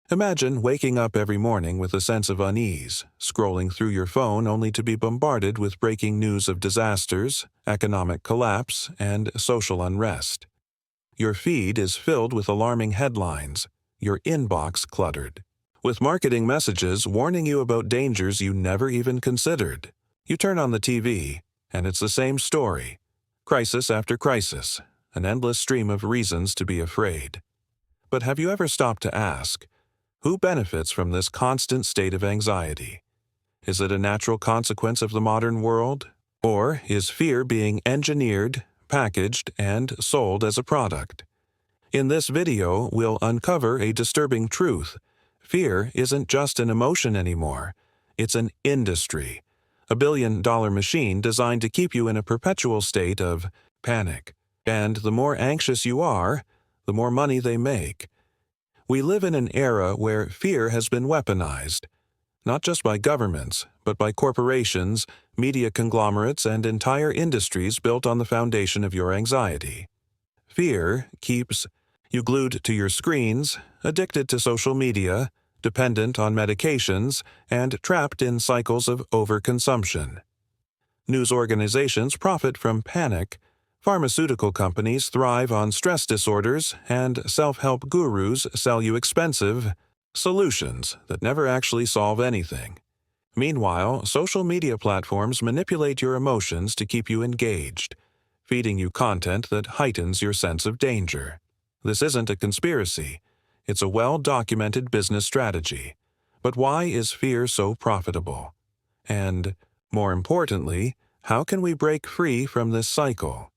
Imagine waking up every morning with a sense of unease, scrolling through your phone only to be bombarded with breaking news of disasters, economic collapse, and social unrest. Your feed is filled with alarming headlines, your inbox cluttered, with marketing messages warning you about dangers you never even considered. You turn on the TV, and it's the same story. Crisis after crisis, an endless stream of reasons to be afraid. But have you ever stopped to ask, who benefits from this constant state of anxiety? Is it a natural consequence of the modern world? Or is fear being engineered, packaged, and sold as a product? In this video, we'll uncover a disturbing truth. Fear isn't just an emotion anymore. It's an industry, a billion-dollar machine designed to keep you in a perpetual state of panic. And the more anxious you are, the more money they make. We live in an era where fear has been weaponized, not just by governments, but by corporations, media conglomerates, and entire industries built on the foundation of your anxiety. Fear keeps you glued to your screens, addicted to social media, dependent on medications, and trapped in cycles of overconsumption. News organizations profit from panic. Pharmaceutical companies thrive on stress disorders, and self-help gurus sell you expensive solutions that never actually solve anything. Meanwhile, social media platforms manipulate your emotions to keep you engaged, feeding you content that heightens your sense of danger. This isn't a conspiracy. It's a well-documented business strategy. But why is fear so profitable? And, more importantly, how can we break free from this cycle?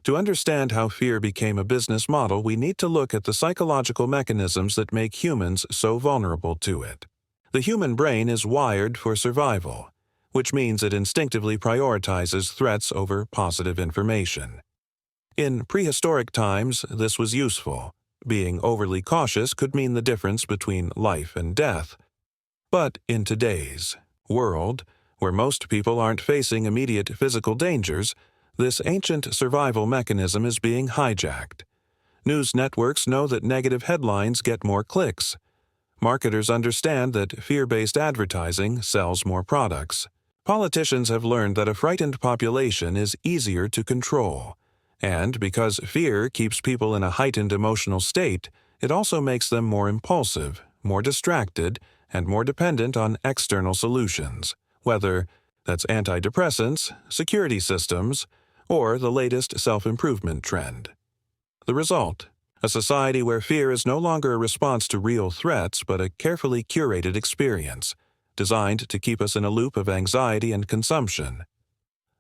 To understand how fear became a business model, we need to look at the psychological mechanisms that make humans so vulnerable to it. The human brain is wired for survival, which means it instinctively prioritizes threats over positive information. In prehistoric times, this was useful. Being overly cautious could mean the difference between life and death. But in today's world, where most people aren't facing immediate physical dangers, this ancient survival mechanism is being hijacked. News networks know that negative headlines get more clicks. Marketers understand that fear-based advertising sells more products. Politicians have learned that a frightened population is easier to control. And because fear keeps people in a heightened emotional state, it also makes them more impulsive, more distracted, and more dependent on external solutions, whether that's antidepressants, security systems, or the latest self-improvement trend. The result: a society where fear is no longer a response to real threats but a carefully curated experience, designed to keep us in a loop of anxiety and consumption.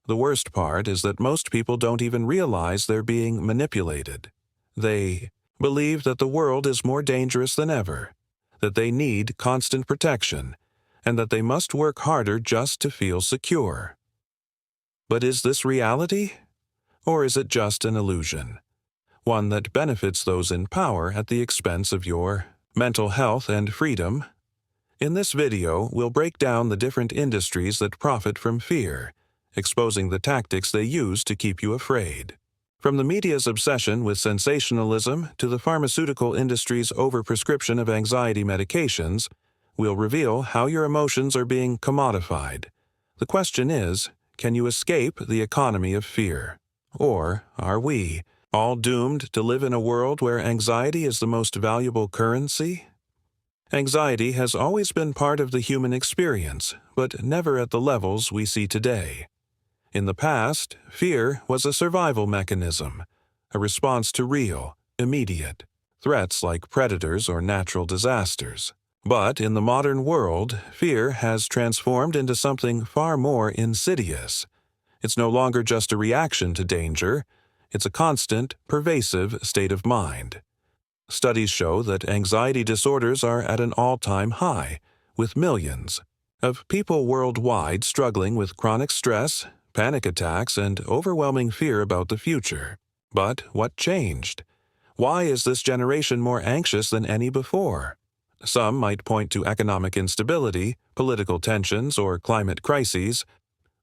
The worst part is that most people don't even realize they're being manipulated. They believe that the world is more dangerous than ever, that they need constant protection, and that they must work harder just to feel secure. But is this reality? Or is it just an illusion? One that benefits those in power at the expense of your mental health and freedom? In this video, we'll break down the different industries that profit from fear, exposing the tactics they use to keep you afraid. From the media's obsession with sensationalism to the pharmaceutical industry's overprescription of anxiety medications, we'll reveal how your emotions are being commodified. The question is, can you escape the economy of fear? Or are we all doomed to live in a world where anxiety is the most valuable currency? Anxiety has always been part of the human experience, but never at the levels we see today. In the past, fear was a survival mechanism, a response to real, immediate threats like predators or natural disasters. But in the modern world, fear has transformed into something far more insidious. It's no longer just a reaction to danger. It's a constant, pervasive state of mind. Studies show that anxiety disorders are at an all-time high, with millions of people worldwide struggling with chronic stress, panic attacks, and overwhelming fear about the future. But what changed? Why is this generation more anxious than any before? Some might point to economic instability, political tensions, or climate crises,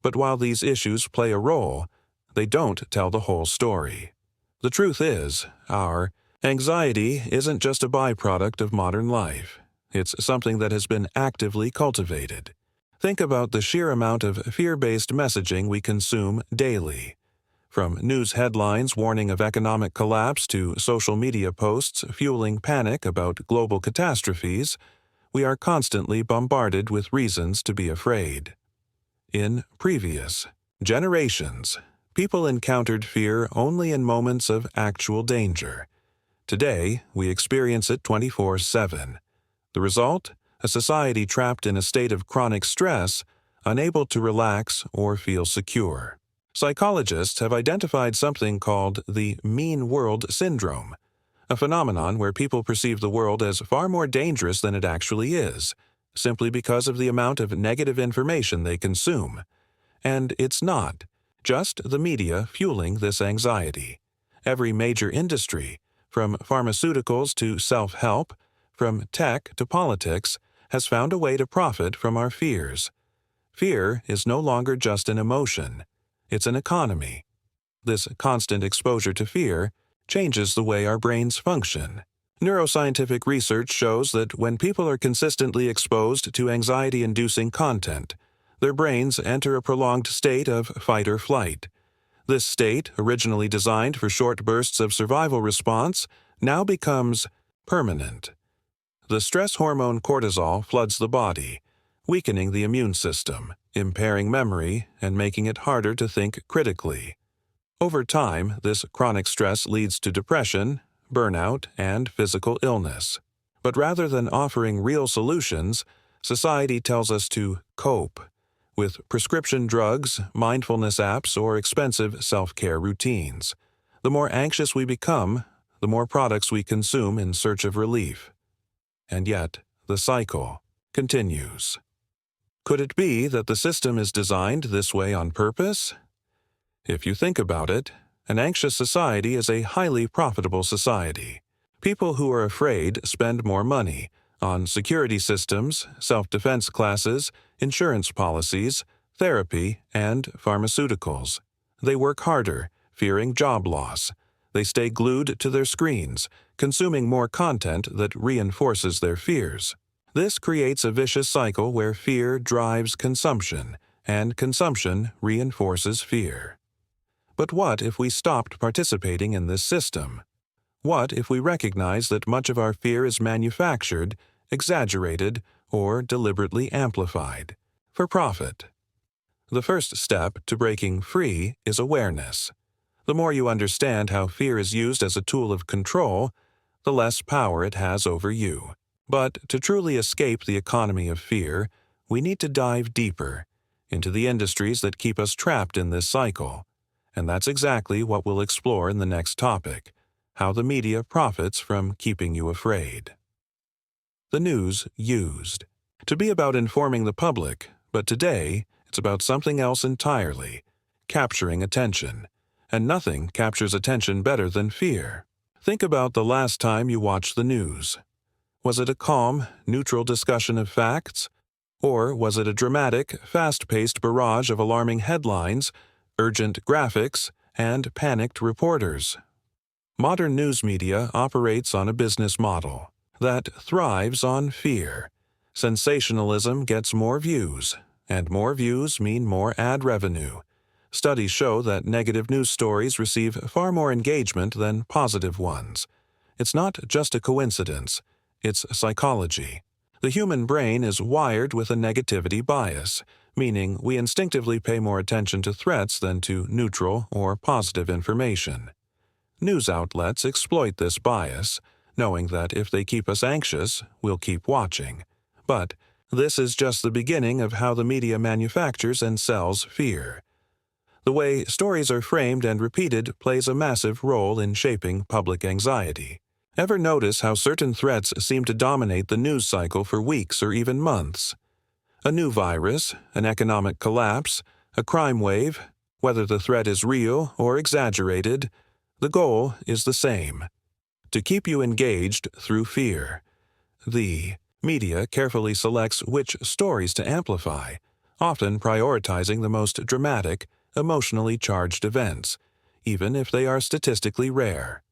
but while these issues play a role, they don't tell the whole story. The truth is, our Anxiety isn't just a byproduct of modern life. It's something that has been actively cultivated. Think about the sheer amount of fear-based messaging we consume daily. From news headlines warning of economic collapse to social media posts fueling panic about global catastrophes, we are constantly bombarded with reasons to be afraid. In previous generations, people encountered fear only in moments of actual danger. Today, we experience it 24/7. The result? A society trapped in a state of chronic stress, unable to relax or feel secure. Psychologists have identified something called the mean world syndrome, a phenomenon where people perceive the world as far more dangerous than it actually is, simply because of the amount of negative information they consume. And it's not just the media fueling this anxiety. Every major industry, from pharmaceuticals to self-help, from tech to politics, has found a way to profit from our fears. Fear is no longer just an emotion. It's an economy. This constant exposure to fear changes the way our brains function. Neuroscientific research shows that when people are consistently exposed to anxiety-inducing content, their brains enter a prolonged state of fight or flight. This state, originally designed for short bursts of survival response, now becomes permanent. The stress hormone cortisol floods the body, weakening the immune system, impairing memory, and making it harder to think critically. Over time, this chronic stress leads to depression, burnout, and physical illness. But rather than offering real solutions, society tells us to cope with prescription drugs, mindfulness apps, or expensive self-care routines. The more anxious we become, the more products we consume in search of relief. And yet, the cycle continues. Could it be that the system is designed this way on purpose? If you think about it, an anxious society is a highly profitable society. People who are afraid spend more money on security systems, self-defense classes, insurance policies, therapy, and pharmaceuticals. They work harder, fearing job loss. They stay glued to their screens, consuming more content that reinforces their fears. This creates a vicious cycle where fear drives consumption, and consumption reinforces fear. But what if we stopped participating in this system? What if we recognize that much of our fear is manufactured, exaggerated, or deliberately amplified for profit? The first step to breaking free is awareness. The more you understand how fear is used as a tool of control, the less power it has over you. But to truly escape the economy of fear, we need to dive deeper into the industries that keep us trapped in this cycle. And that's exactly what we'll explore in the next topic: how the media profits from keeping you afraid. The news used to be about informing the public, but today it's about something else entirely: capturing attention. And nothing captures attention better than fear. Think about the last time you watched the news. Was it a calm, neutral discussion of facts? Or was it a dramatic, fast-paced barrage of alarming headlines, urgent graphics, and panicked reporters? Modern news media operates on a business model that thrives on fear. Sensationalism gets more views, and more views mean more ad revenue. Studies show that negative news stories receive far more engagement than positive ones. It's not just a coincidence, it's psychology. The human brain is wired with a negativity bias, meaning we instinctively pay more attention to threats than to neutral or positive information. News outlets exploit this bias, knowing that if they keep us anxious, we'll keep watching. But this is just the beginning of how the media manufactures and sells fear. The way stories are framed and repeated plays a massive role in shaping public anxiety. Ever notice how certain threats seem to dominate the news cycle for weeks or even months? A new virus, an economic collapse, a crime wave, whether the threat is real or exaggerated, the goal is the same: to keep you engaged through fear. The media carefully selects which stories to amplify, often prioritizing the most dramatic, emotionally charged events, even if they are statistically rare.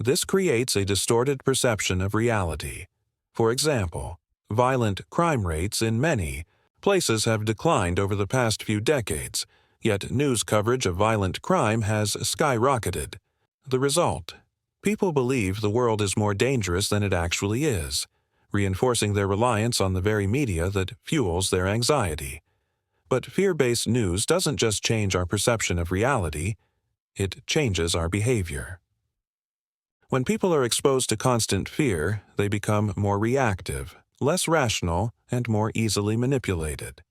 This creates a distorted perception of reality. For example, violent crime rates in many places have declined over the past few decades, yet news coverage of violent crime has skyrocketed. The result: people believe the world is more dangerous than it actually is, reinforcing their reliance on the very media that fuels their anxiety. But fear-based news doesn't just change our perception of reality, it changes our behavior. When people are exposed to constant fear, they become more reactive, less rational, and more easily manipulated.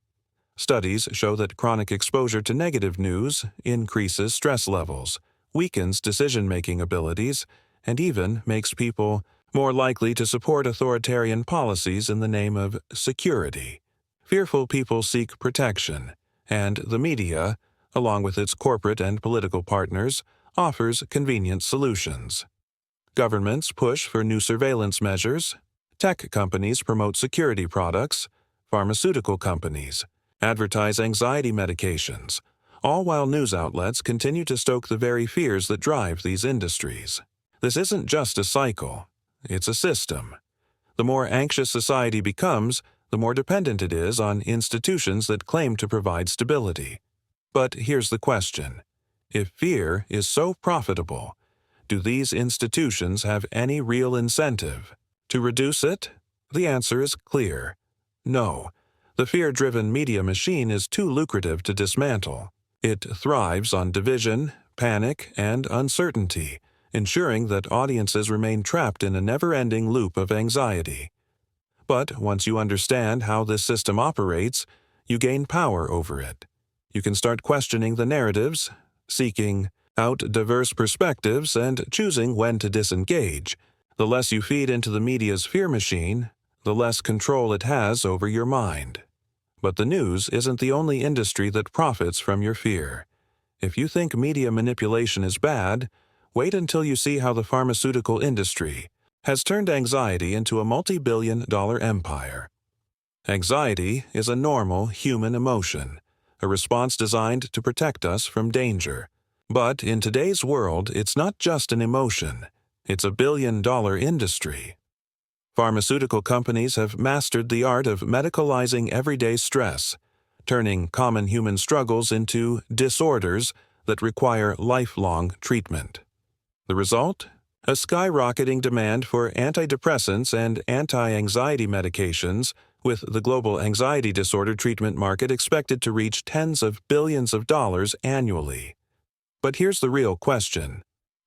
Studies show that chronic exposure to negative news increases stress levels, weakens decision-making abilities, and even makes people more likely to support authoritarian policies in the name of security. Fearful people seek protection, and the media, along with its corporate and political partners, offers convenient solutions. Governments push for new surveillance measures, tech companies promote security products, pharmaceutical companies advertise anxiety medications, all while news outlets continue to stoke the very fears that drive these industries. This isn't just a cycle, it's a system. The more anxious society becomes, the more dependent it is on institutions that claim to provide stability. But here's the question: if fear is so profitable, do these institutions have any real incentive to reduce it? The answer is clear: no. The fear-driven media machine is too lucrative to dismantle. It thrives on division, panic, and uncertainty, ensuring that audiences remain trapped in a never-ending loop of anxiety. But once you understand how this system operates, you gain power over it. You can start questioning the narratives, seeking out diverse perspectives, and choosing when to disengage. The less you feed into the media's fear machine, the less control it has over your mind. But the news isn't the only industry that profits from your fear. If you think media manipulation is bad, wait until you see how the pharmaceutical industry has turned anxiety into a multi-billion-dollar empire. Anxiety is a normal human emotion, a response designed to protect us from danger. But in today's world, it's not just an emotion, it's a billion-dollar industry. Pharmaceutical companies have mastered the art of medicalizing everyday stress, turning common human struggles into disorders that require lifelong treatment. The result? A skyrocketing demand for antidepressants and anti-anxiety medications, with the global anxiety disorder treatment market expected to reach tens of billions of dollars annually. But here's the real question: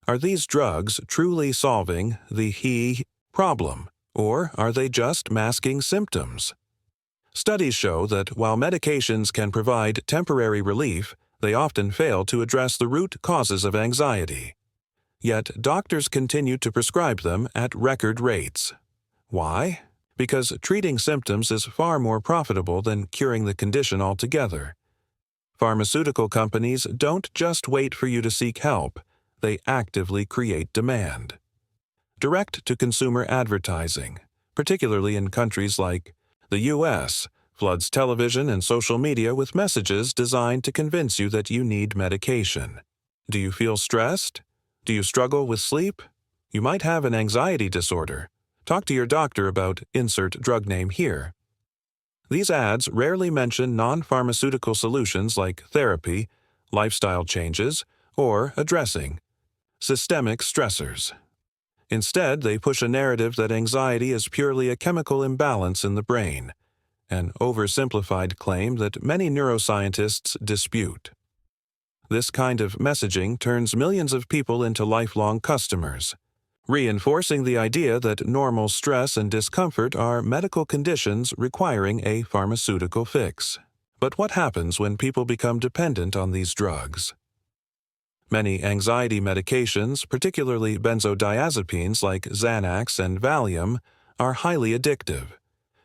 are these drugs truly solving the problem, or are they just masking symptoms? Studies show that while medications can provide temporary relief, they often fail to address the root causes of anxiety. Yet doctors continue to prescribe them at record rates. Why? Because treating symptoms is far more profitable than curing the condition altogether. Pharmaceutical companies don't just wait for you to seek help, they actively create demand. Direct-to-consumer advertising, particularly in countries like the U.S., floods television and social media with messages designed to convince you that you need medication. Do you feel stressed? Do you struggle with sleep? You might have an anxiety disorder. Talk to your doctor about insert drug name here. These ads rarely mention non-pharmaceutical solutions like therapy, lifestyle changes, or addressing systemic stressors. Instead, they push a narrative that anxiety is purely a chemical imbalance in the brain, an oversimplified claim that many neuroscientists dispute. This kind of messaging turns millions of people into lifelong customers, reinforcing the idea that normal stress and discomfort are medical conditions requiring a pharmaceutical fix. But what happens when people become dependent on these drugs? Many anxiety medications, particularly benzodiazepines like Xanax and Valium, are highly addictive.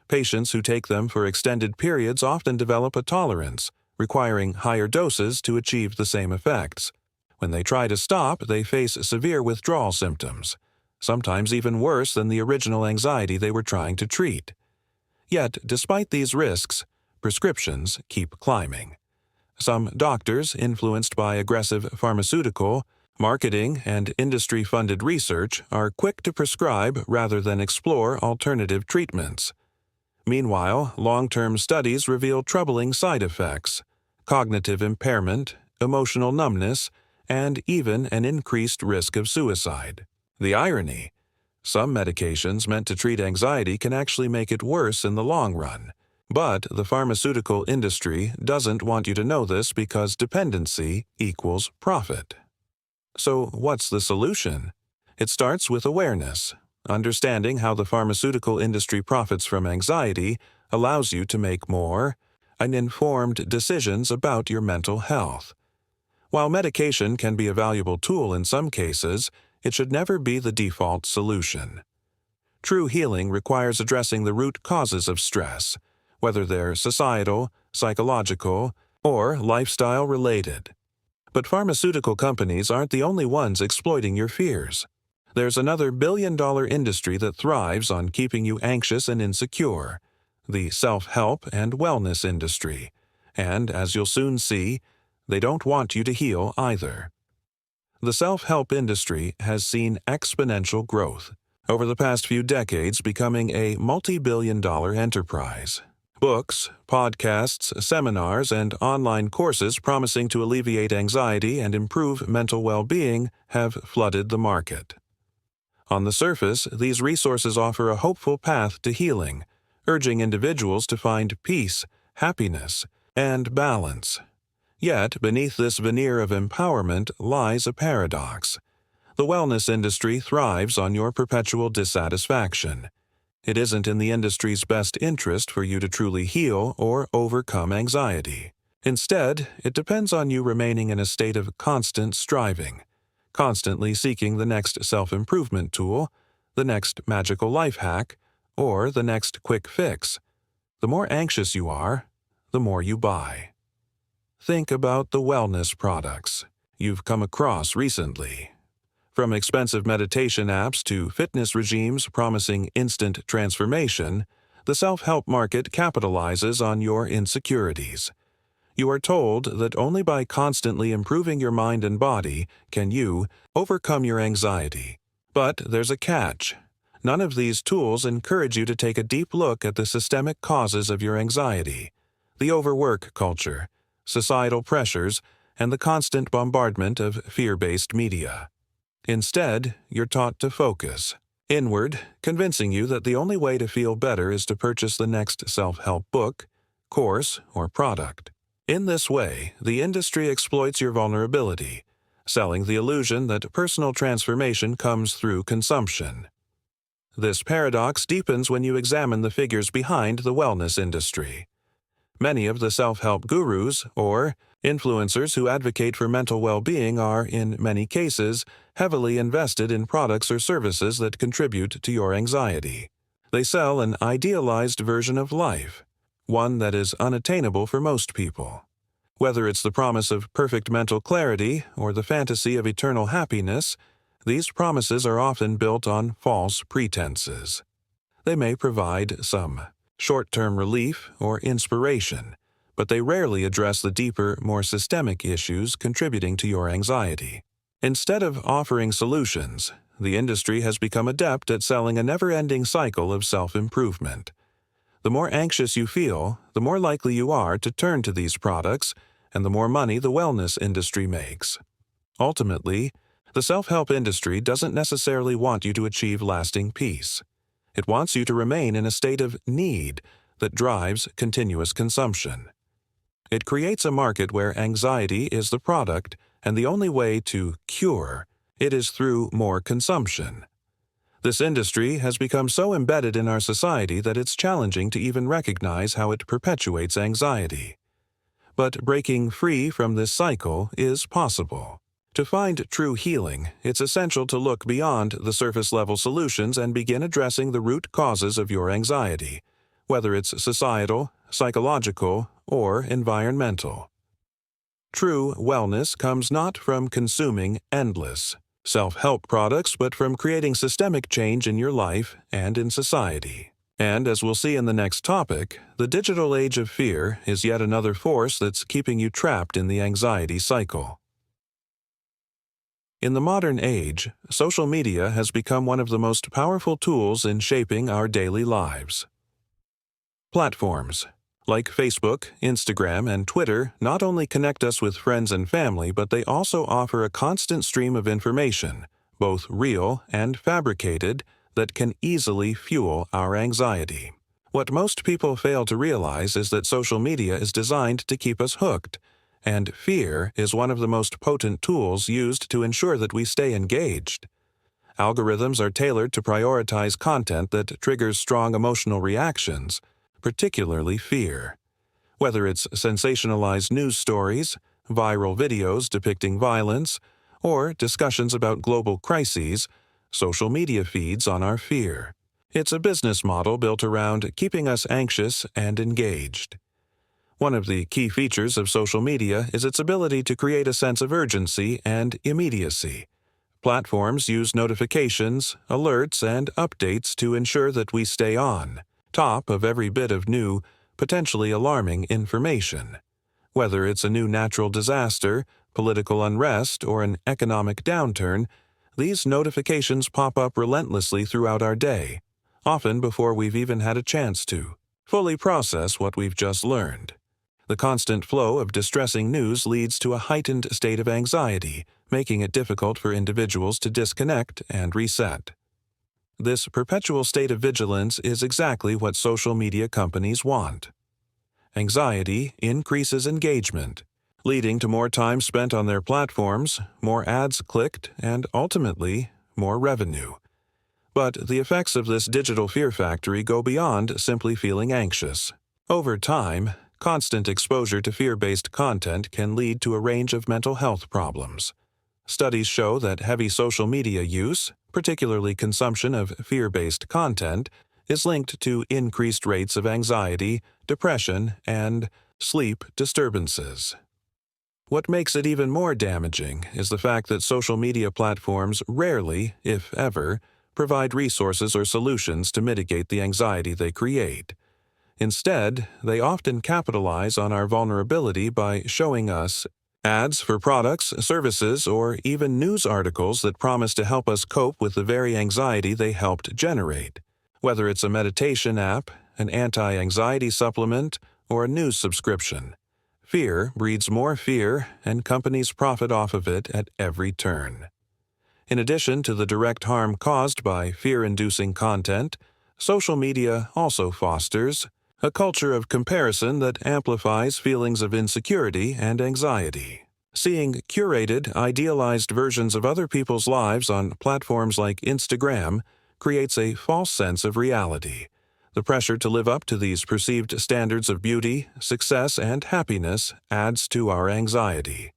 Patients who take them for extended periods often develop a tolerance, requiring higher doses to achieve the same effects. When they try to stop, they face severe withdrawal symptoms, sometimes even worse than the original anxiety they were trying to treat. Yet, despite these risks, prescriptions keep climbing. Some doctors, influenced by aggressive pharmaceutical Marketing and industry-funded research are quick to prescribe rather than explore alternative treatments. Meanwhile, long-term studies reveal troubling side effects, cognitive impairment, emotional numbness, and even an increased risk of suicide. The irony: some medications meant to treat anxiety can actually make it worse in the long run. But the pharmaceutical industry doesn't want you to know this because dependency equals profit. So what's the solution? It starts with awareness. Understanding how the pharmaceutical industry profits from anxiety allows you to make more and informed decisions about your mental health. While medication can be a valuable tool in some cases, it should never be the default solution. True healing requires addressing the root causes of stress, whether they're societal, psychological, or lifestyle-related. But pharmaceutical companies aren't the only ones exploiting your fears. There's another billion-dollar industry that thrives on keeping you anxious and insecure, the self-help and wellness industry. And, as you'll soon see, they don't want you to heal either. The self-help industry has seen exponential growth over the past few decades, becoming a multi-billion-dollar enterprise. Books, podcasts, seminars, and online courses promising to alleviate anxiety and improve mental well-being have flooded the market. On the surface, these resources offer a hopeful path to healing, urging individuals to find peace, happiness, and balance. Yet, beneath this veneer of empowerment lies a paradox. The wellness industry thrives on your perpetual dissatisfaction. It isn't in the industry's best interest for you to truly heal or overcome anxiety. Instead, it depends on you remaining in a state of constant striving, constantly seeking the next self-improvement tool, the next magical life hack, or the next quick fix. The more anxious you are, the more you buy. Think about the wellness products you've come across recently. From expensive meditation apps to fitness regimes promising instant transformation, the self-help market capitalizes on your insecurities. You are told that only by constantly improving your mind and body can you overcome your anxiety. But there's a catch. None of these tools encourage you to take a deep look at the systemic causes of your anxiety: the overwork culture, societal pressures, and the constant bombardment of fear-based media. Instead, you're taught to focus inward, convincing you that the only way to feel better is to purchase the next self-help book, course, or product. In this way, the industry exploits your vulnerability, selling the illusion that personal transformation comes through consumption. This paradox deepens when you examine the figures behind the wellness industry. Many of the self-help gurus, or influencers who advocate for mental well-being, are, in many cases, heavily invested in products or services that contribute to your anxiety. They sell an idealized version of life, one that is unattainable for most people. Whether it's the promise of perfect mental clarity or the fantasy of eternal happiness, these promises are often built on false pretenses. They may provide some short-term relief or inspiration, but they rarely address the deeper, more systemic issues contributing to your anxiety. Instead of offering solutions, the industry has become adept at selling a never-ending cycle of self-improvement. The more anxious you feel, the more likely you are to turn to these products, and the more money the wellness industry makes. Ultimately, the self-help industry doesn't necessarily want you to achieve lasting peace. It wants you to remain in a state of need that drives continuous consumption. It creates a market where anxiety is the product, and the only way to cure it is through more consumption. This industry has become so embedded in our society that it's challenging to even recognize how it perpetuates anxiety. But breaking free from this cycle is possible. To find true healing, it's essential to look beyond the surface-level solutions and begin addressing the root causes of your anxiety, whether it's societal, psychological, or environmental. True wellness comes not from consuming endless self-help products, but from creating systemic change in your life and in society. And as we'll see in the next topic, the digital age of fear is yet another force that's keeping you trapped in the anxiety cycle. In the modern age, social media has become one of the most powerful tools in shaping our daily lives. Platforms like Facebook, Instagram, and Twitter not only connect us with friends and family, but they also offer a constant stream of information, both real and fabricated, that can easily fuel our anxiety. What most people fail to realize is that social media is designed to keep us hooked, and fear is one of the most potent tools used to ensure that we stay engaged. Algorithms are tailored to prioritize content that triggers strong emotional reactions, particularly fear. Whether it's sensationalized news stories, viral videos depicting violence, or discussions about global crises, social media feeds on our fear. It's a business model built around keeping us anxious and engaged. One of the key features of social media is its ability to create a sense of urgency and immediacy. Platforms use notifications, alerts, and updates to ensure that we stay on top of every bit of new, potentially alarming information. Whether it's a new natural disaster, political unrest, or an economic downturn, these notifications pop up relentlessly throughout our day, often before we've even had a chance to fully process what we've just learned. The constant flow of distressing news leads to a heightened state of anxiety, making it difficult for individuals to disconnect and reset. This perpetual state of vigilance is exactly what social media companies want. Anxiety increases engagement, leading to more time spent on their platforms, more ads clicked, and ultimately, more revenue. But the effects of this digital fear factory go beyond simply feeling anxious. Over time, constant exposure to fear-based content can lead to a range of mental health problems. Studies show that heavy social media use, particularly consumption of fear-based content, is linked to increased rates of anxiety, depression, and sleep disturbances. What makes it even more damaging is the fact that social media platforms rarely, if ever, provide resources or solutions to mitigate the anxiety they create. Instead, they often capitalize on our vulnerability by showing us ads for products, services, or even news articles that promise to help us cope with the very anxiety they helped generate. Whether it's a meditation app, an anti-anxiety supplement, or a news subscription, fear breeds more fear, and companies profit off of it at every turn. In addition to the direct harm caused by fear-inducing content, social media also fosters a culture of comparison that amplifies feelings of insecurity and anxiety. Seeing curated, idealized versions of other people's lives on platforms like Instagram creates a false sense of reality. The pressure to live up to these perceived standards of beauty, success, and happiness adds to our anxiety.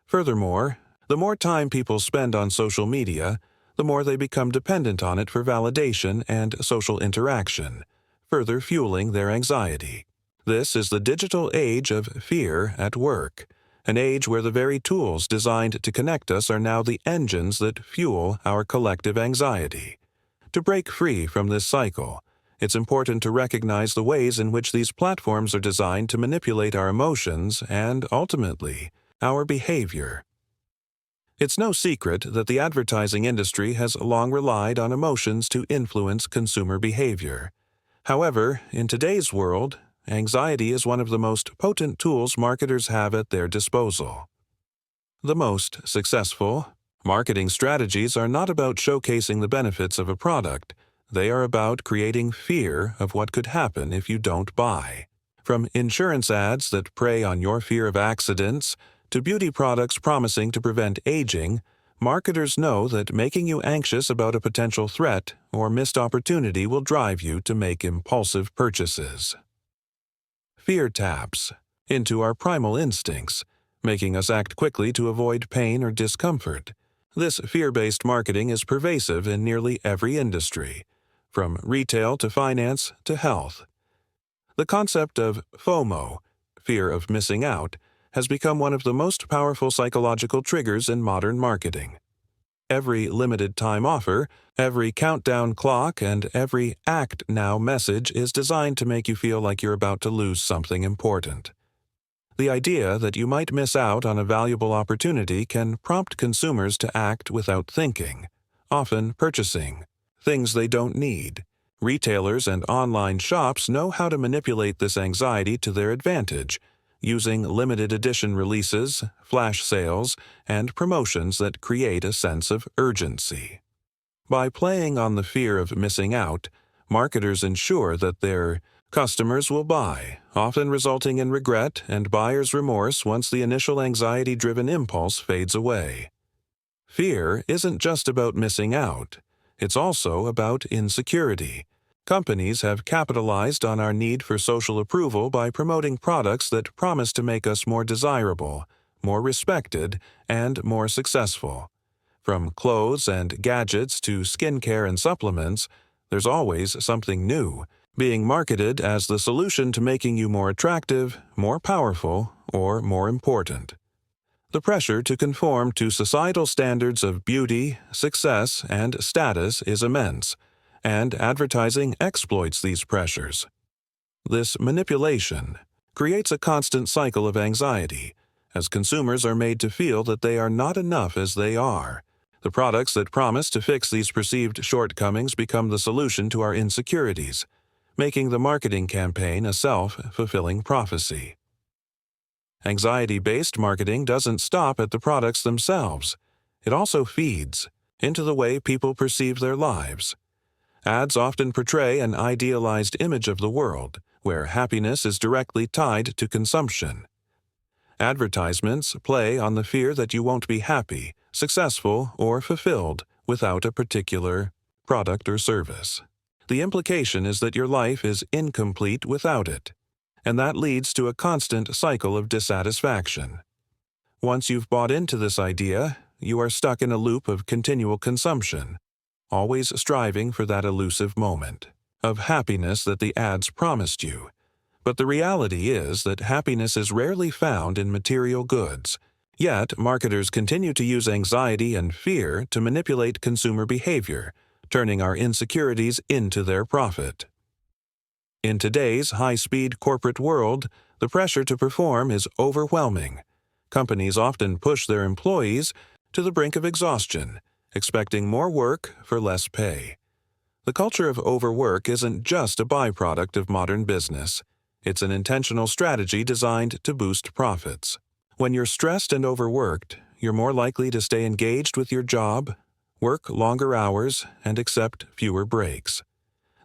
Furthermore, the more time people spend on social media, the more they become dependent on it for validation and social interaction, further fueling their anxiety. This is the digital age of fear at work, an age where the very tools designed to connect us are now the engines that fuel our collective anxiety. To break free from this cycle, it's important to recognize the ways in which these platforms are designed to manipulate our emotions and, ultimately, our behavior. It's no secret that the advertising industry has long relied on emotions to influence consumer behavior. However, in today's world, anxiety is one of the most potent tools marketers have at their disposal. The most successful marketing strategies are not about showcasing the benefits of a product. They are about creating fear of what could happen if you don't buy. From insurance ads that prey on your fear of accidents to beauty products promising to prevent aging, marketers know that making you anxious about a potential threat or missed opportunity will drive you to make impulsive purchases. Fear taps into our primal instincts, making us act quickly to avoid pain or discomfort. This fear-based marketing is pervasive in nearly every industry, from retail to finance to health. The concept of FOMO, fear of missing out, has become one of the most powerful psychological triggers in modern marketing. Every limited-time offer, every countdown clock, and every "act now" message is designed to make you feel like you're about to lose something important. The idea that you might miss out on a valuable opportunity can prompt consumers to act without thinking, often purchasing things they don't need. Retailers and online shops know how to manipulate this anxiety to their advantage, using limited edition releases, flash sales, and promotions that create a sense of urgency. By playing on the fear of missing out, marketers ensure that their customers will buy, often resulting in regret and buyer's remorse once the initial anxiety-driven impulse fades away. Fear isn't just about missing out. It's also about insecurity. Companies have capitalized on our need for social approval by promoting products that promise to make us more desirable, more respected, and more successful. From clothes and gadgets to skincare and supplements, there's always something new, being marketed as the solution to making you more attractive, more powerful, or more important. The pressure to conform to societal standards of beauty, success, and status is immense, and advertising exploits these pressures. This manipulation creates a constant cycle of anxiety, as consumers are made to feel that they are not enough as they are. The products that promise to fix these perceived shortcomings become the solution to our insecurities, making the marketing campaign a self-fulfilling prophecy. Anxiety-based marketing doesn't stop at the products themselves. It also feeds into the way people perceive their lives. Ads often portray an idealized image of the world, where happiness is directly tied to consumption. Advertisements play on the fear that you won't be happy, successful, or fulfilled without a particular product or service. The implication is that your life is incomplete without it, and that leads to a constant cycle of dissatisfaction. Once you've bought into this idea, you are stuck in a loop of continual consumption, always striving for that elusive moment of happiness that the ads promised you. But the reality is that happiness is rarely found in material goods. Yet, marketers continue to use anxiety and fear to manipulate consumer behavior, turning our insecurities into their profit. In today's high-speed corporate world, the pressure to perform is overwhelming. Companies often push their employees to the brink of exhaustion, expecting more work for less pay. The culture of overwork isn't just a byproduct of modern business. It's an intentional strategy designed to boost profits. When you're stressed and overworked, you're more likely to stay engaged with your job, work longer hours, and accept fewer breaks.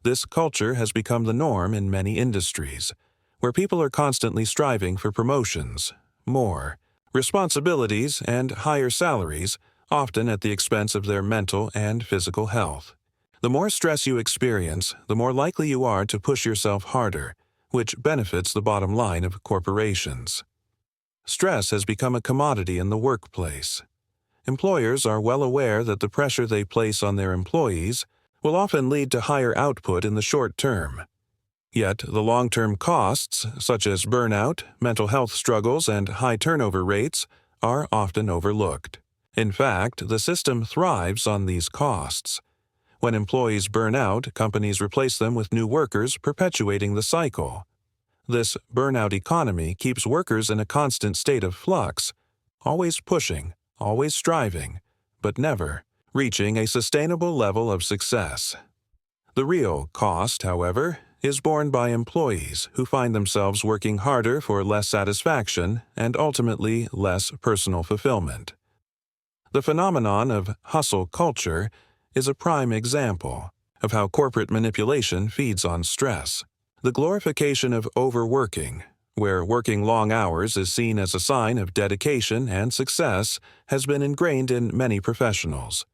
This culture has become the norm in many industries, where people are constantly striving for promotions, more responsibilities, and higher salaries, often at the expense of their mental and physical health. The more stress you experience, the more likely you are to push yourself harder, which benefits the bottom line of corporations. Stress has become a commodity in the workplace. Employers are well aware that the pressure they place on their employees will often lead to higher output in the short term. Yet, the long-term costs, such as burnout, mental health struggles, and high turnover rates, are often overlooked. In fact, the system thrives on these costs. When employees burn out, companies replace them with new workers, perpetuating the cycle. This burnout economy keeps workers in a constant state of flux, always pushing, always striving, but never reaching a sustainable level of success. The real cost, however, is borne by employees who find themselves working harder for less satisfaction and ultimately less personal fulfillment. The phenomenon of hustle culture is a prime example of how corporate manipulation feeds on stress. The glorification of overworking, where working long hours is seen as a sign of dedication and success, has been ingrained in many professionals.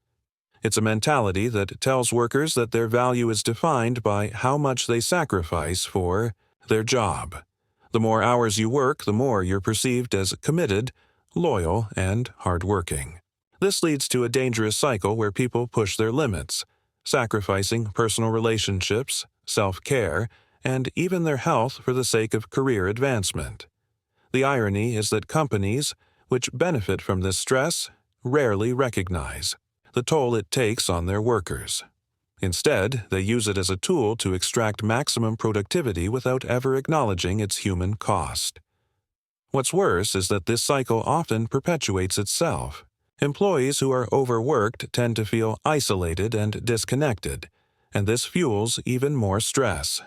It's a mentality that tells workers that their value is defined by how much they sacrifice for their job. The more hours you work, the more you're perceived as committed, loyal, and hardworking. This leads to a dangerous cycle where people push their limits, sacrificing personal relationships, self-care, and even their health for the sake of career advancement. The irony is that companies, which benefit from this stress, rarely recognize the toll it takes on their workers. Instead, they use it as a tool to extract maximum productivity without ever acknowledging its human cost. What's worse is that this cycle often perpetuates itself. Employees who are overworked tend to feel isolated and disconnected, and this fuels even more stress.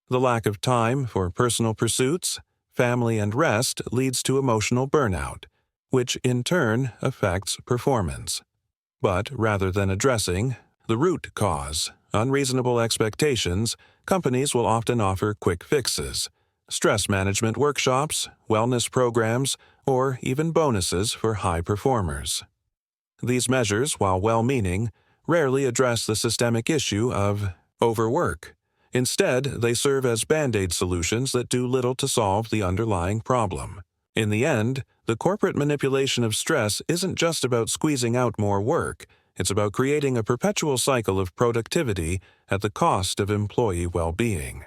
The lack of time for personal pursuits, family, and rest leads to emotional burnout, which in turn affects performance. But rather than addressing the root cause, unreasonable expectations, companies will often offer quick fixes, stress management workshops, wellness programs, or even bonuses for high performers. These measures, while well-meaning, rarely address the systemic issue of overwork. Instead, they serve as band-aid solutions that do little to solve the underlying problem. In the end, the corporate manipulation of stress isn't just about squeezing out more work. It's about creating a perpetual cycle of productivity at the cost of employee well-being.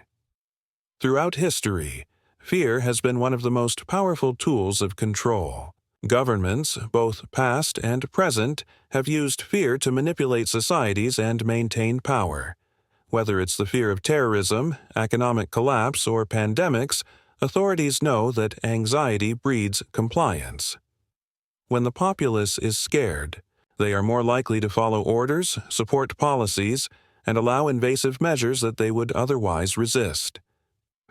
Throughout history, fear has been one of the most powerful tools of control. Governments, both past and present, have used fear to manipulate societies and maintain power. Whether it's the fear of terrorism, economic collapse, or pandemics, authorities know that anxiety breeds compliance. When the populace is scared, they are more likely to follow orders, support policies, and allow invasive measures that they would otherwise resist.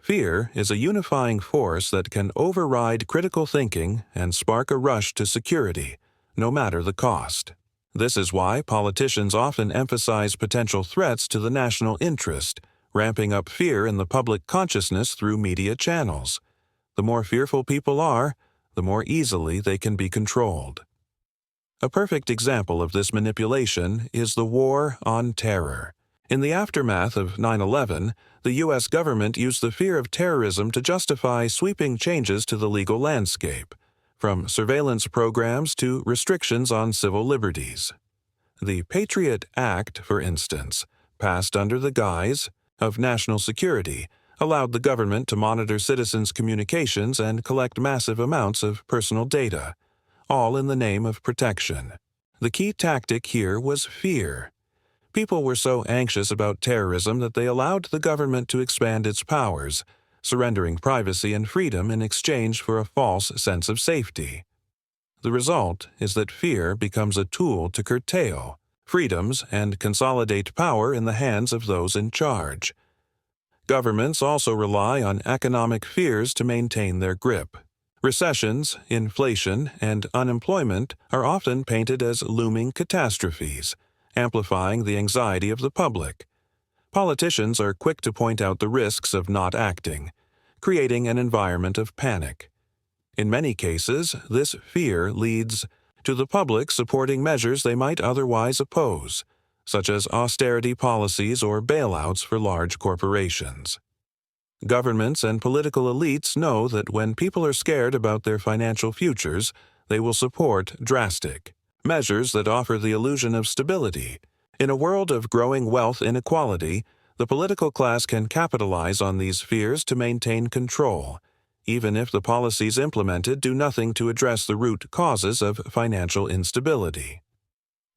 Fear is a unifying force that can override critical thinking and spark a rush to security, no matter the cost. This is why politicians often emphasize potential threats to the national interest, ramping up fear in the public consciousness through media channels. The more fearful people are, the more easily they can be controlled. A perfect example of this manipulation is the War on Terror. In the aftermath of 9/11, the U.S. government used the fear of terrorism to justify sweeping changes to the legal landscape, from surveillance programs to restrictions on civil liberties. The Patriot Act, for instance, passed under the guise of national security, allowed the government to monitor citizens' communications and collect massive amounts of personal data, all in the name of protection. The key tactic here was fear. People were so anxious about terrorism that they allowed the government to expand its powers, surrendering privacy and freedom in exchange for a false sense of safety. The result is that fear becomes a tool to curtail freedoms and consolidate power in the hands of those in charge. Governments also rely on economic fears to maintain their grip. Recessions, inflation, and unemployment are often painted as looming catastrophes, amplifying the anxiety of the public. Politicians are quick to point out the risks of not acting, creating an environment of panic. In many cases, this fear leads to the public supporting measures they might otherwise oppose, such as austerity policies or bailouts for large corporations. Governments and political elites know that when people are scared about their financial futures, they will support drastic measures that offer the illusion of stability. In a world of growing wealth inequality, the political class can capitalize on these fears to maintain control, even if the policies implemented do nothing to address the root causes of financial instability.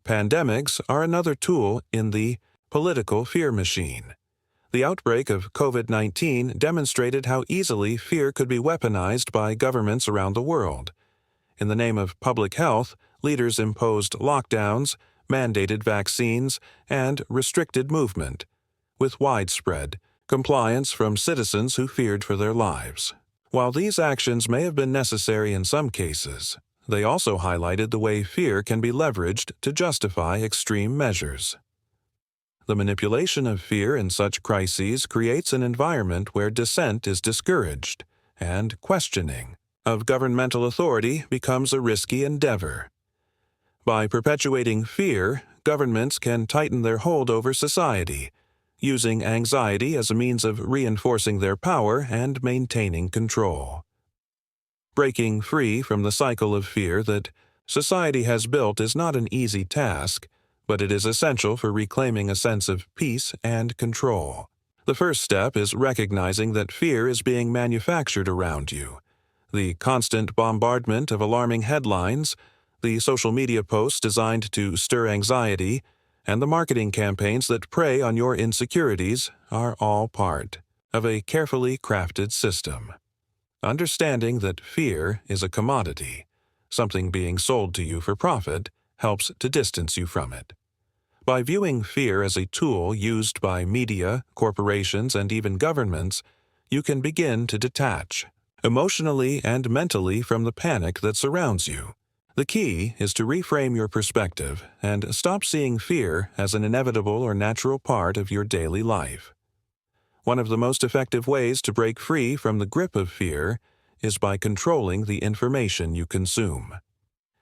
Pandemics are another tool in the political fear machine. The outbreak of COVID-19 demonstrated how easily fear could be weaponized by governments around the world. In the name of public health, leaders imposed lockdowns, mandated vaccines, and restricted movement, with widespread compliance from citizens who feared for their lives. While these actions may have been necessary in some cases, they also highlighted the way fear can be leveraged to justify extreme measures. The manipulation of fear in such crises creates an environment where dissent is discouraged, and questioning of governmental authority becomes a risky endeavor. By perpetuating fear, governments can tighten their hold over society, using anxiety as a means of reinforcing their power and maintaining control. Breaking free from the cycle of fear that society has built is not an easy task, but it is essential for reclaiming a sense of peace and control. The first step is recognizing that fear is being manufactured around you. The constant bombardment of alarming headlines, the social media posts designed to stir anxiety, and the marketing campaigns that prey on your insecurities are all part of a carefully crafted system. Understanding that fear is a commodity, something being sold to you for profit, helps to distance you from it. By viewing fear as a tool used by media, corporations, and even governments, you can begin to detach, emotionally and mentally, from the panic that surrounds you. The key is to reframe your perspective and stop seeing fear as an inevitable or natural part of your daily life. One of the most effective ways to break free from the grip of fear is by controlling the information you consume.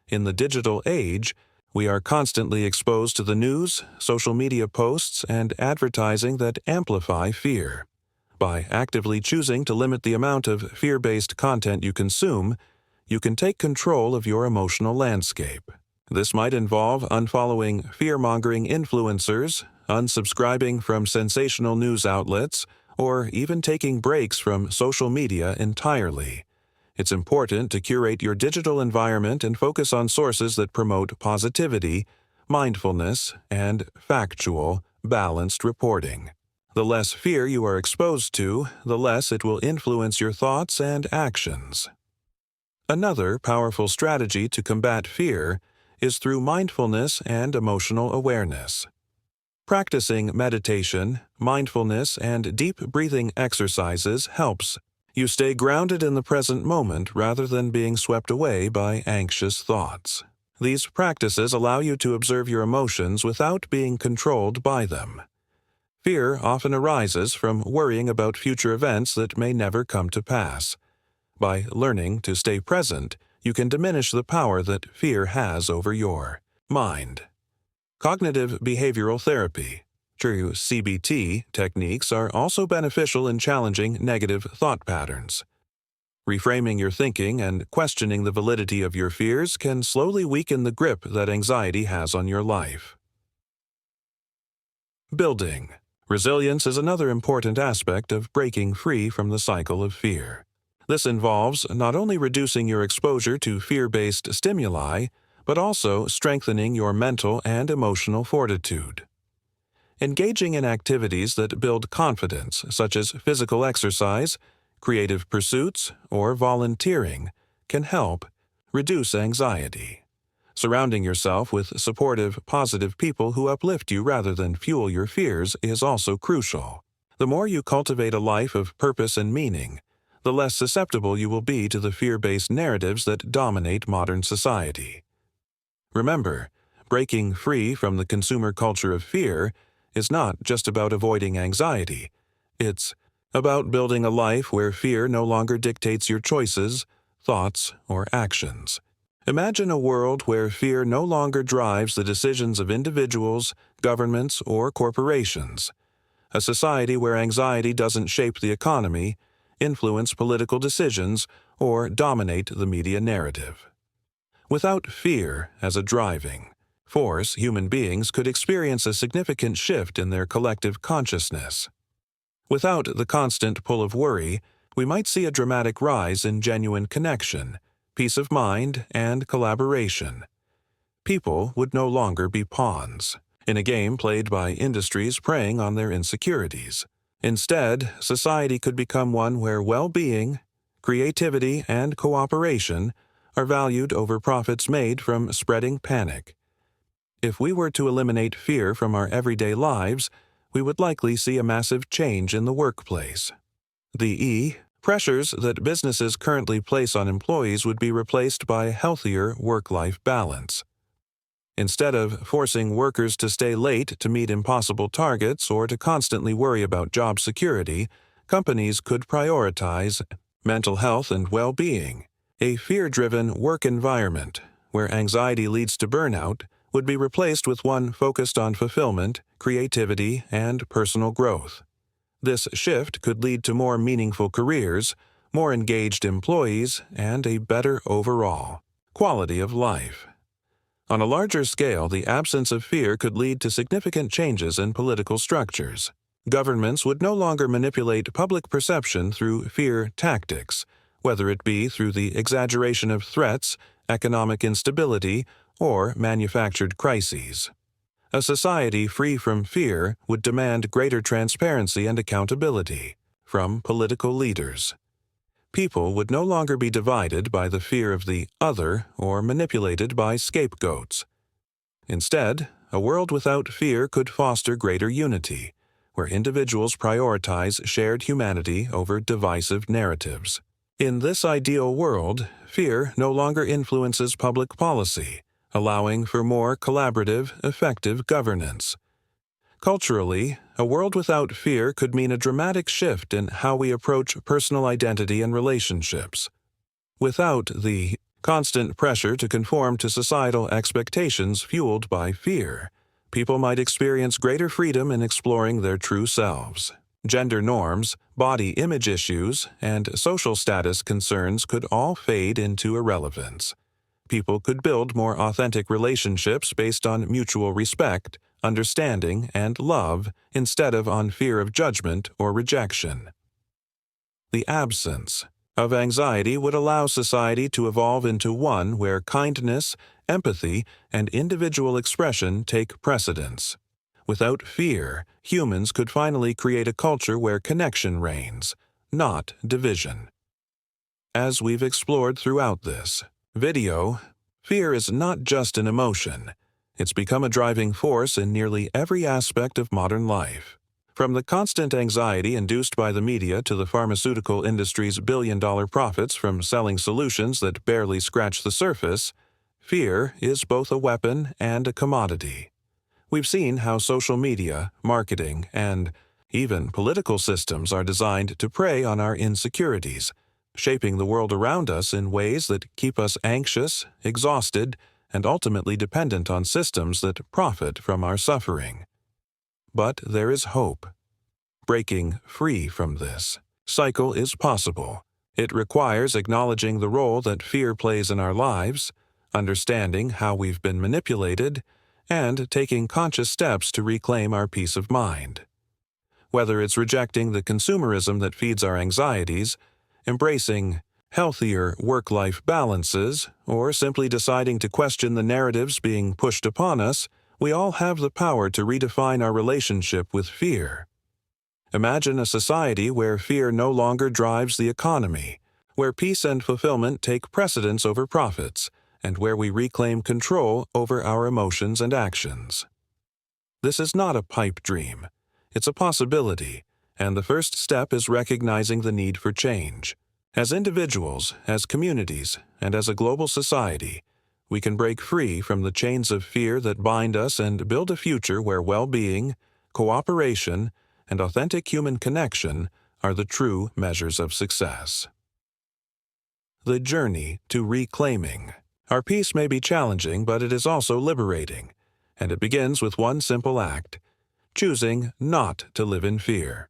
In the digital age, we are constantly exposed to the news, social media posts, and advertising that amplify fear. By actively choosing to limit the amount of fear-based content you consume, you can take control of your emotional landscape. This might involve unfollowing fear-mongering influencers, unsubscribing from sensational news outlets, or even taking breaks from social media entirely. It's important to curate your digital environment and focus on sources that promote positivity, mindfulness, and factual, balanced reporting. The less fear you are exposed to, the less it will influence your thoughts and actions. Another powerful strategy to combat fear is through mindfulness and emotional awareness. Practicing meditation, mindfulness, and deep breathing exercises helps you stay grounded in the present moment rather than being swept away by anxious thoughts. These practices allow you to observe your emotions without being controlled by them. Fear often arises from worrying about future events that may never come to pass. By learning to stay present, you can diminish the power that fear has over your mind. Cognitive behavioral therapy, true CBT techniques, are also beneficial in challenging negative thought patterns. Reframing your thinking and questioning the validity of your fears can slowly weaken the grip that anxiety has on your life. Building resilience is another important aspect of breaking free from the cycle of fear. This involves not only reducing your exposure to fear-based stimuli, but also strengthening your mental and emotional fortitude. Engaging in activities that build confidence, such as physical exercise, creative pursuits, or volunteering, can help reduce anxiety. Surrounding yourself with supportive, positive people who uplift you rather than fuel your fears is also crucial. The more you cultivate a life of purpose and meaning, the less susceptible you will be to the fear-based narratives that dominate modern society. Remember, breaking free from the consumer culture of fear is not just about avoiding anxiety. It's about building a life where fear no longer dictates your choices, thoughts, or actions. Imagine a world where fear no longer drives the decisions of individuals, governments, or corporations. A society where anxiety doesn't shape the economy, influence political decisions, or dominate the media narrative. Without fear as a driving force, human beings could experience a significant shift in their collective consciousness. Without the constant pull of worry, we might see a dramatic rise in genuine connection, peace of mind, and collaboration. People would no longer be pawns in a game played by industries preying on their insecurities. Instead, society could become one where well-being, creativity, and cooperation are valued over profits made from spreading panic. If we were to eliminate fear from our everyday lives, we would likely see a massive change in the workplace. The pressures that businesses currently place on employees would be replaced by a healthier work-life balance. Instead of forcing workers to stay late to meet impossible targets or to constantly worry about job security, companies could prioritize mental health and well-being. A fear-driven work environment, where anxiety leads to burnout, would be replaced with one focused on fulfillment, creativity, and personal growth. This shift could lead to more meaningful careers, more engaged employees, and a better overall quality of life. On a larger scale, the absence of fear could lead to significant changes in political structures. Governments would no longer manipulate public perception through fear tactics, whether it be through the exaggeration of threats, economic instability, or manufactured crises. A society free from fear would demand greater transparency and accountability from political leaders. People would no longer be divided by the fear of the other or manipulated by scapegoats. Instead, a world without fear could foster greater unity, where individuals prioritize shared humanity over divisive narratives. In this ideal world, fear no longer influences public policy, allowing for more collaborative, effective governance. Culturally, a world without fear could mean a dramatic shift in how we approach personal identity and relationships. Without the constant pressure to conform to societal expectations fueled by fear, people might experience greater freedom in exploring their true selves. Gender norms, body image issues, and social status concerns could all fade into irrelevance. People could build more authentic relationships based on mutual respect, understanding, and love instead of on fear of judgment or rejection. The absence of anxiety would allow society to evolve into one where kindness, empathy, and individual expression take precedence. Without fear, humans could finally create a culture where connection reigns, not division. As we've explored throughout this video, fear is not just an emotion. It's become a driving force in nearly every aspect of modern life. From the constant anxiety induced by the media to the pharmaceutical industry's billion-dollar profits from selling solutions that barely scratch the surface, fear is both a weapon and a commodity. We've seen how social media, marketing, and even political systems are designed to prey on our insecurities, shaping the world around us in ways that keep us anxious, exhausted, and ultimately dependent on systems that profit from our suffering. But there is hope. Breaking free from this cycle is possible. It requires acknowledging the role that fear plays in our lives, understanding how we've been manipulated, and taking conscious steps to reclaim our peace of mind. Whether it's rejecting the consumerism that feeds our anxieties, embracing healthier work-life balances, or simply deciding to question the narratives being pushed upon us, we all have the power to redefine our relationship with fear. Imagine a society where fear no longer drives the economy, where peace and fulfillment take precedence over profits, and where we reclaim control over our emotions and actions. This is not a pipe dream. It's a possibility, and the first step is recognizing the need for change. As individuals, as communities, and as a global society, we can break free from the chains of fear that bind us and build a future where well-being, cooperation, and authentic human connection are the true measures of success. The journey to reclaiming. Our peace may be challenging, but it is also liberating, and it begins with one simple act: choosing not to live in fear.